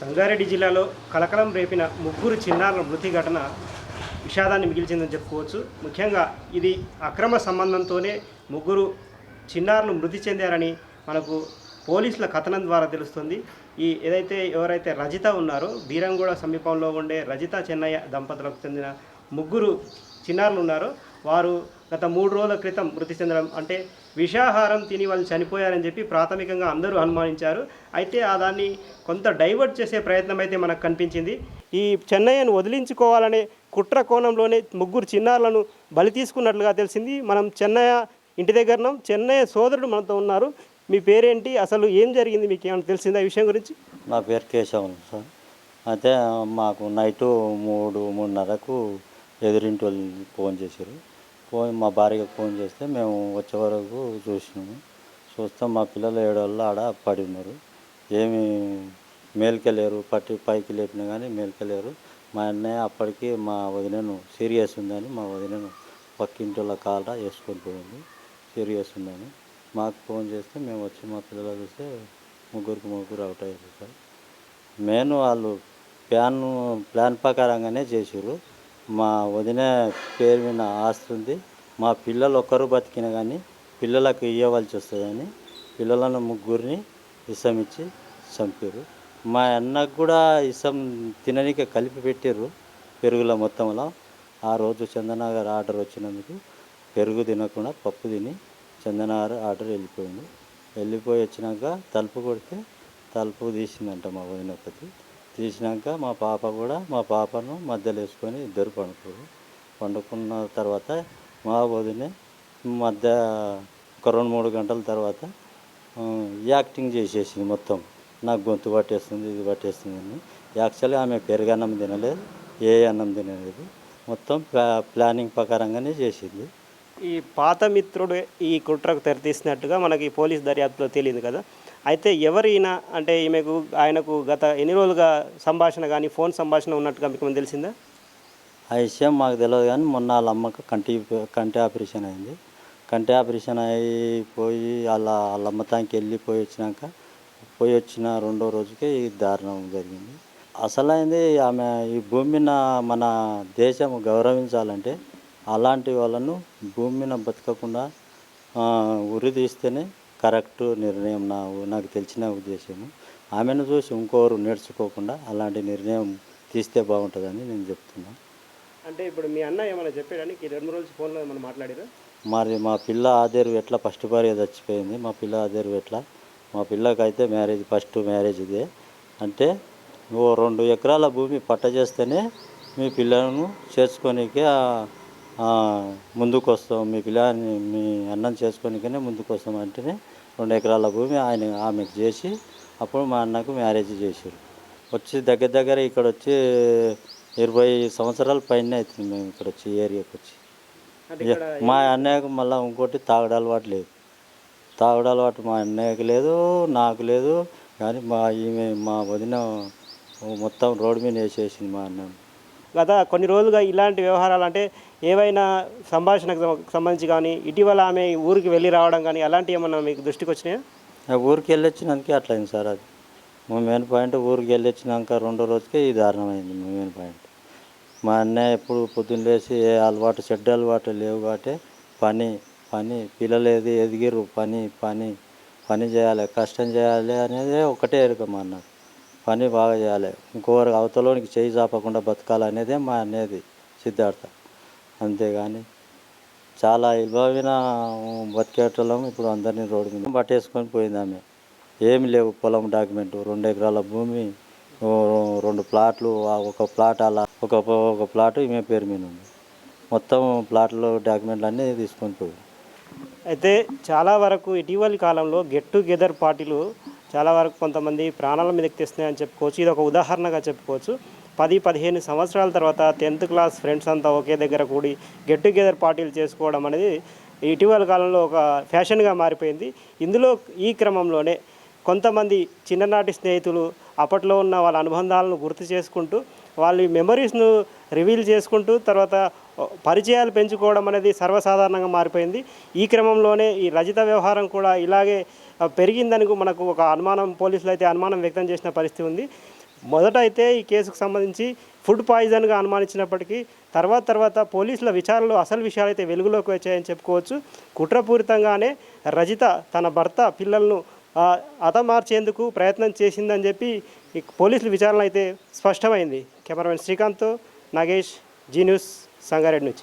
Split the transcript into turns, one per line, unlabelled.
సంగారెడ్డి జిల్లాలో కలకలం రేపిన ముగ్గురు చిన్నారుల మృతి ఘటన విషాదాన్ని మిగిల్చిందని చెప్పుకోవచ్చు. ముఖ్యంగా ఇది అక్రమ సంబంధంతోనే ముగ్గురు చిన్నారులు మృతి చెందారని మనకు పోలీసుల కథనం ద్వారా తెలుస్తుంది. ఎవరైతే రజిత ఉన్నారో బీరంగూడ సమీపంలో ఉండే రజిత చెన్నయ్య దంపతులకు చెందిన ముగ్గురు చిన్నారులు ఉన్నారో వారు గత 3 రోజుల క్రితం మృతి చెందడం, అంటే విషాహారం తిని వాళ్ళు చనిపోయారని చెప్పి ప్రాథమికంగా అందరూ అనుమానించారు. అయితే దాన్ని కొంత డైవర్ట్ చేసే ప్రయత్నం అయితే మనకు కనిపించింది. ఈ చెన్నయ్యను వదిలించుకోవాలనే కుట్ర కోణంలోనే ముగ్గురు చిన్నారులను బలి తీసుకున్నట్లుగా తెలిసింది. మనం చెన్నయ్య ఇంటి దగ్గరనం. చెన్నయ్య సోదరుడు మనతో ఉన్నారు. మీ పేరేంటి, అసలు ఏం జరిగింది, మీకు ఏమైనా తెలిసిందా ఈ విషయం గురించి?
నా పేరు కేశవన్ సార్. అయితే మాకు నైటు 3:30కు ఎదురింటి వాళ్ళు ఫోన్ చేశారు. మా భార్యకు ఫోన్ చేస్తే మేము వచ్చే వరకు చూసినాము. చూస్తే మా పిల్లలు 7 వాళ్ళు ఆడ పడి ఉన్నారు. ఏమి మేల్కెళ్ళారు, పైకి లేపినా కానీ మేల్కెళ్ళారు. మా అన్నయ్య అప్పటికి మా వదినను సీరియస్ ఉందని మా వదినను పక్కింటి వాళ్ళ కాళ్ళ వేసుకొని పోయింది. సీరియస్ ఉందని మాకు ఫోన్ చేస్తే మేము వచ్చి మా పిల్లలు చూస్తే ముగ్గురు అవుట్ అయ్యారు సార్. వాళ్ళు ప్లాన్ ప్రకారంగానే చేసారు. మా వదిన పేరు మీద ఆస్తి ఉంది. మా పిల్లలు ఒక్కరు బతికినా కానీ పిల్లలకు ఇవ్వవలసి వస్తుందని పిల్లలను ముగ్గురిని విషం ఇచ్చి చంపారు. మా అన్నకు కూడా విషం తిననీకే కలిపి పెట్టారు పెరుగులో మొత్తంలో. ఆ రోజు చందనగర్ ఆర్డర్ వచ్చినందుకు పెరుగు తినకుండా పప్పు తిని చందనగర్ ఆర్డర్ వెళ్ళిపోయి వచ్చినాక తలుపు కొడితే తలుపు తీసిందంట మా వదిన ఒకటి. తీసినాక మా పాపను మధ్యలో వేసుకొని ఇద్దరు పండుకున్న తర్వాత మా వదిన మధ్య ఒక 2-3 గంటల తర్వాత యాక్టింగ్ చేసేసింది. మొత్తం నాకు గొంతు పట్టేస్తుంది, ఇది పట్టేస్తుంది అని. యాక్చువల్గా ఆమె పెరుగన్నం తినలేదు, ఏ అన్నం తినలేదు. మొత్తం ప్లానింగ్ ప్రకారంగానే చేసింది.
ఈ పాత మిత్రుడు ఈ కుట్రకు తెరతీసినట్టుగా మనకి పోలీస్ దర్యాప్తులో తెలియదు కదా. అయితే ఎవరైనా అంటే ఆయనకు గత ఎన్ని రోజులుగా సంభాషణ కానీ ఫోన్ సంభాషణ ఉన్నట్టుగా మీకు తెలిసిందా?
ఆ విషయం మాకు తెలియదు కానీ మొన్న వాళ్ళ అమ్మకు కంటి ఆపరేషన్ అయింది. కంటి ఆపరేషన్ అయిపోయి వాళ్ళ అమ్మతానికి వెళ్ళిపోయి వచ్చిన 2వ రోజుకే ఈ దారుణం జరిగింది. అసలైంది ఆమె ఈ భూమి మీద మన దేశం గౌరవించాలంటే అలాంటి వాళ్ళను భూమి మీద బతకకుండా ఉరి తీస్తేనే కరెక్ట్ నిర్ణయం. నాకు తెలిసిన ఉద్దేశము. ఆమెను చూసి ఇంకోరు నేర్చుకోకుండా అలాంటి నిర్ణయం తీస్తే బాగుంటుందని నేను చెప్తున్నాను.
అంటే ఇప్పుడు మీ అన్న ఏమైనా చెప్పాడని 2 రోజులు ఫోన్లో ఏమైనా మాట్లాడారా?
మరి మా పిల్ల ఆదేరు ఎట్లా ఫస్ట్ భార్య చచ్చిపోయింది. మా పిల్ల ఆదేరు ఎట్లా మా పిల్లకైతే ఫస్ట్ మ్యారేజ్ ఇదే. అంటే 2 ఎకరాల భూమి పట్ట చేస్తేనే మీ పిల్లను చేర్చుకోనికే ముందుకు వస్తాం, మీ అన్నం చేసుకోనికనే ముందుకు వస్తాం అంటేనే 2 ఎకరాల భూమి ఆమెకు చేసి అప్పుడు మా అన్నకు మ్యారేజ్ చేశారు. వచ్చి దగ్గర ఇక్కడ వచ్చి 20 సంవత్సరాల పైన అవుతుంది మేము ఇక్కడ వచ్చి ఏరియాకి వచ్చి. మా అన్నయ్యకు మళ్ళీ ఇంకోటి తాగుడు అలవాటు లేదు. తాగుడు అలవాటు మా అన్నయ్యకి లేదు, నాకు లేదు. కానీ మా వదిన మొత్తం రోడ్డు మీద వేసేసింది మా అన్నయ్య.
గత కొన్ని రోజులుగా ఇలాంటి వ్యవహారాలు అంటే ఏవైనా సంభాషణకు సంబంధించి కానీ ఇటీవల ఆమె ఊరికి వెళ్ళి రావడం కానీ అలాంటివి ఏమన్నా మీకు దృష్టికి వచ్చినాయా?
ఊరికి వెళ్ళొచ్చినాకే అట్లయింది సార్. అది మా మెయిన్ పాయింట్. ఊరికి వెళ్ళొచ్చినాక 2వ రోజుకే ఈ దారుణమైంది మా మెయిన్ పాయింట్. మా అన్నయ్య ఎప్పుడు పొద్దున్న లేచి ఏ చెడ్డ అలవాటు లేవు కాబట్టి పని పిల్లలు ఎదిగిరు, పని చేయాలి, కష్టం చేయాలి అనేది ఒకటే ఎరుక మా అన్న. పని బాగా చేయాలి, ఇంకొకరు అవతలోనికి చేయి చాపకుండా బతకాలనేదే మా అనేది సిద్ధార్థ. అంతేగాని చాలా ఇల్వైన బతికేటోళ్ళం ఇప్పుడు అందరినీ రోడ్డు మీద పట్టేసుకొని పోయింది ఆమె. ఏమి లేవు పొలం డాక్యుమెంట్, 2 ఎకరాల భూమి, 2 ప్లాట్లు, ఒక ప్లాట్ అలా ఒక ప్లాటు ఈమె పేరు మీద ఉంది. మొత్తం ప్లాట్లో డాక్యుమెంట్లు అన్నీ తీసుకొని పోయింది.
అయితే చాలా వరకు ఇటీవలి కాలంలో గెట్ టుగెదర్ పార్టీలు చాలా వరకు కొంతమంది ప్రాణాల మీదకి తెస్తున్నాయని చెప్పుకోవచ్చు. ఇది ఒక ఉదాహరణగా చెప్పుకోవచ్చు. 10-15 సంవత్సరాల తర్వాత 10th క్లాస్ ఫ్రెండ్స్ అంతా ఒకే దగ్గర కూడి గెట్ టుగెదర్ పార్టీలు చేసుకోవడం అనేది ఇటీవల కాలంలో ఒక ఫ్యాషన్గా మారిపోయింది. ఇందులో ఈ క్రమంలోనే కొంతమంది చిన్ననాటి స్నేహితులు అప్పట్లో ఉన్న వాళ్ళ అనుబంధాలను గుర్తు చేసుకుంటూ వాళ్ళ మెమరీస్ను రివీల్ చేసుకుంటూ తర్వాత పరిచయాలు పెంచుకోవడం అనేది సర్వసాధారణంగా మారిపోయింది. ఈ క్రమంలోనే ఈ రజిత వ్యవహారం కూడా ఇలాగే పెరిగిందని మనకు ఒక అనుమానం, పోలీసులు అయితే అనుమానం వ్యక్తం చేసిన పరిస్థితి ఉంది. మొదట అయితే ఈ కేసుకు సంబంధించి ఫుడ్ పాయిజన్గా అనుమానించినప్పటికీ తర్వాత పోలీసుల విచారణలో అసలు విషయాలు అయితే వెలుగులోకి వచ్చాయని చెప్పుకోవచ్చు. కుట్రపూరితంగానే రజిత తన భర్త పిల్లలను హతమార్చేందుకు ప్రయత్నం చేసిందని చెప్పి ఈ పోలీసుల విచారణ అయితే స్పష్టమైంది. కెమెరామెన్ శ్రీకాంత్తో నాగేష్, జీ న్యూస్, సంగారెడ్డి నుంచి.